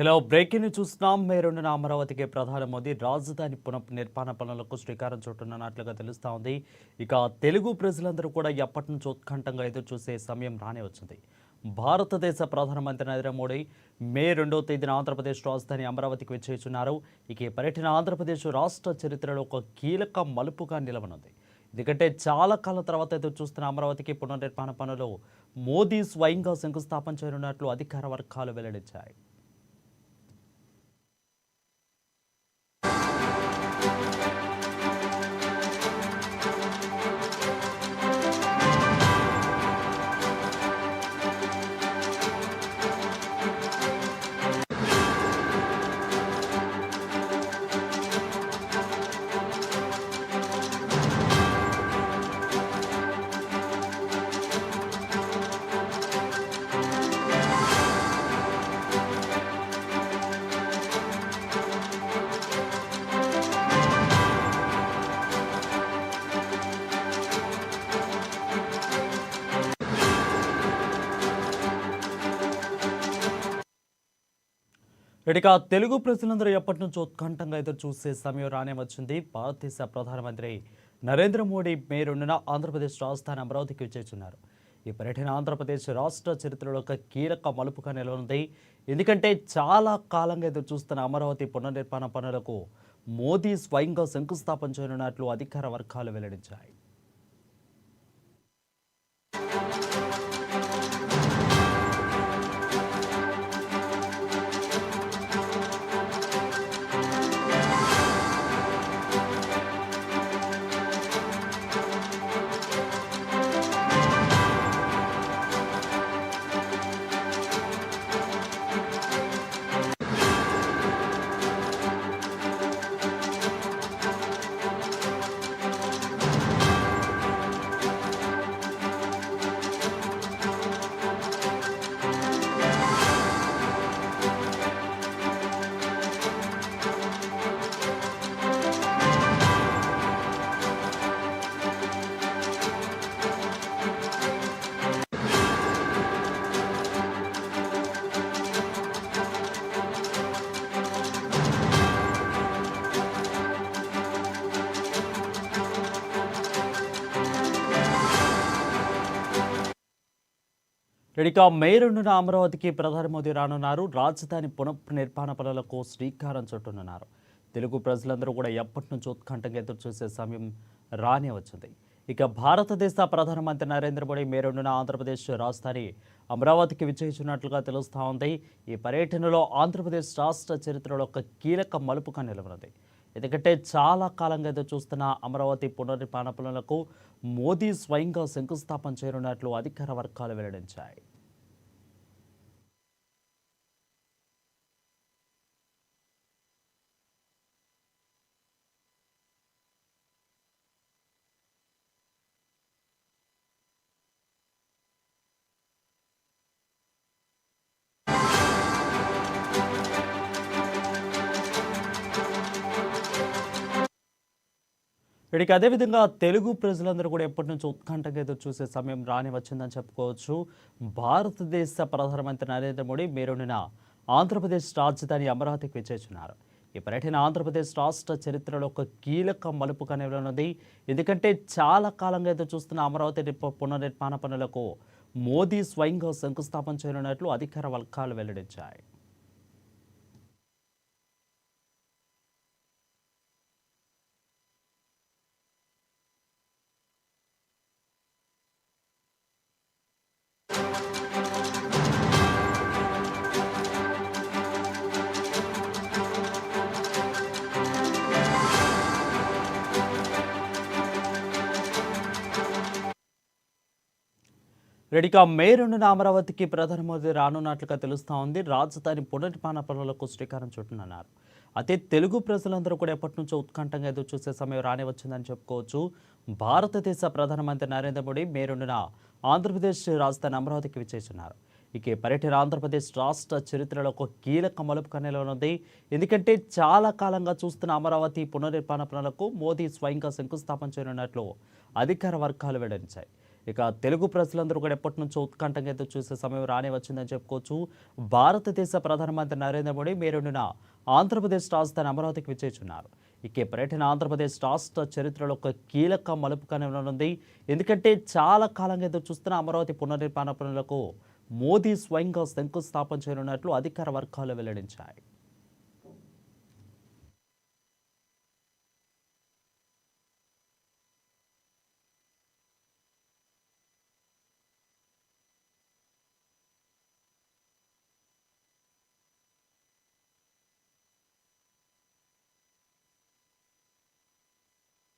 ఇలా బ్రేకింగ్ చూస్తున్నాం. మే 2న అమరావతికి ప్రధాని మోదీ రాజధాని పునర్నిర్మాణ పనులకు శ్రీకారం చుట్టనున్నట్లుగా తెలుస్తా ఉంది. ఇక తెలుగు ప్రజలందరూ కూడా ఎప్పటి నుంచో ఉత్కంఠంగా ఎదురు చూసే సమయం రానే వచ్చింది. భారతదేశ ప్రధానమంత్రి నరేంద్ర మోడీ మే 2వ తేదీన ఆంధ్రప్రదేశ్ రాజధాని అమరావతికి విచ్చేస్తున్నారు. ఇక ఈ పర్యటన ఆంధ్రప్రదేశ్ రాష్ట్ర చరిత్రలో ఒక కీలక మలుపుగా నిలవనుంది. ఎందుకంటే చాలా కాలం తర్వాత ఎదురు చూస్తున్న అమరావతికి పునర్నిర్మాణ పనులు మోదీ స్వయంగా శంకుస్థాపన చేయనున్నట్లు అధికార వర్గాలు వెల్లడించాయి. ఇక తెలుగు ప్రజలందరూ ఎప్పటి నుంచో ఉత్కంఠంగా ఎదురు చూసే సమయం రానే వచ్చింది. భారతదేశ ప్రధానమంత్రి నరేంద్ర మోడీ మే 2న ఆంధ్రప్రదేశ్ రాజధాని అమరావతికి విచ్చేస్తున్నారు. ఈ పర్యటన ఆంధ్రప్రదేశ్ రాష్ట్ర చరిత్రలో ఒక కీలక మలుపుగా నిలవనుంది. ఎందుకంటే చాలా కాలంగా ఎదురు చూస్తున్న అమరావతి పునర్నిర్మాణ పనులకు మోదీ స్వయంగా శంకుస్థాపన చేయనున్నట్లు అధికార వర్గాలు వెల్లడించాయి. ఇక మే 2న అమరావతికి ప్రధాని మోదీ రానున్నారు. రాజధాని పునర్నిర్మాణ పనులకు శ్రీకారం చుట్టనున్నారు. తెలుగు ప్రజలందరూ కూడా ఎప్పటి నుంచో ఉత్కంఠంగా ఎదురు చూసే సమయం రానే వచ్చింది. ఇక భారతదేశ ప్రధానమంత్రి నరేంద్ర మోడీ మే 2న ఆంధ్రప్రదేశ్ రాజధాని అమరావతికి విచ్చేసినట్లుగా తెలుస్తూ ఉంది. ఈ పర్యటనలో ఆంధ్రప్రదేశ్ రాష్ట్ర చరిత్రలో ఒక కీలక మలుపుగా నిలవనుంది. ఎందుకంటే చాలా కాలంగా ఎదురు చూస్తున్న అమరావతి పునర్నిర్మాణ పనులకు మోదీ స్వయంగా శంకుస్థాపన చేయనున్నట్లు అధికార వర్గాలు వెల్లడించాయి. ఇక అదేవిధంగా తెలుగు ప్రజలందరూ కూడా ఎప్పటి నుంచో ఉత్కంఠంగా ఎదురు చూసే సమయం రాని వచ్చిందని చెప్పుకోవచ్చు. భారతదేశ ప్రధానమంత్రి నరేంద్ర మోడీ మే 2న ఆంధ్రప్రదేశ్ రాజధాని అమరావతికి విచ్చేస్తున్నారు. ఈ పర్యటన ఆంధ్రప్రదేశ్ రాష్ట్ర చరిత్రలో ఒక కీలక మలుపుగా నిలవనుంది. ఎందుకంటే చాలా కాలంగా ఎదురు చూస్తున్న అమరావతి పునర్నిర్మాణ పనులకు మోదీ స్వయంగా శంకుస్థాపన చేయనున్నట్లు అధికార వర్గాలు వెల్లడించాయి. ఇక మే 2న అమరావతికి ప్రధాని మోదీ రానున్నట్లుగా తెలుస్తూ ఉంది. రాజధాని పునర్నిర్మాణ పనులకు శ్రీకారం చుట్టనున్నారు. అయితే తెలుగు ప్రజలందరూ కూడా ఎప్పటి నుంచో ఉత్కంఠంగా ఎదురు చూసే సమయం రాని వచ్చిందని చెప్పుకోవచ్చు. భారతదేశ ప్రధానమంత్రి నరేంద్ర మోడీ మే 2న ఆంధ్రప్రదేశ్ రాజధాని అమరావతికి విచ్చేస్తున్నారు. ఇక పర్యటన ఆంధ్రప్రదేశ్ రాష్ట్ర చరిత్రలో ఒక కీలక మలుపు కన్నెలనుంది. ఎందుకంటే చాలా కాలంగా చూస్తున్న అమరావతి పునర్నిర్మాణ పనులకు మోదీ స్వయంగా శంకుస్థాపన చేయనున్నట్లు అధికార వర్గాలు వెల్లడించాయి. ఇక తెలుగు ప్రజలందరూ కూడా ఎప్పటి నుంచో ఉత్కంఠంగా ఎదురు చూసే సమయం రానే వచ్చిందని చెప్పుకోవచ్చు. భారతదేశ ప్రధానమంత్రి నరేంద్ర మోడీ మే 2న ఆంధ్రప్రదేశ్ రాజధాని అమరావతికి విచ్చేస్తున్నారు. ఇక ఈ పర్యటన ఆంధ్రప్రదేశ్ రాష్ట్ర చరిత్రలో ఒక కీలక మలుపుగానే ఉండనుంది. ఎందుకంటే చాలా కాలంగా ఎదురు చూస్తున్న అమరావతి పునర్నిర్మాణ పనులకు మోదీ స్వయంగా శంకుస్థాపన చేయనున్నట్లు అధికార వర్గాలు వెల్లడించాయి.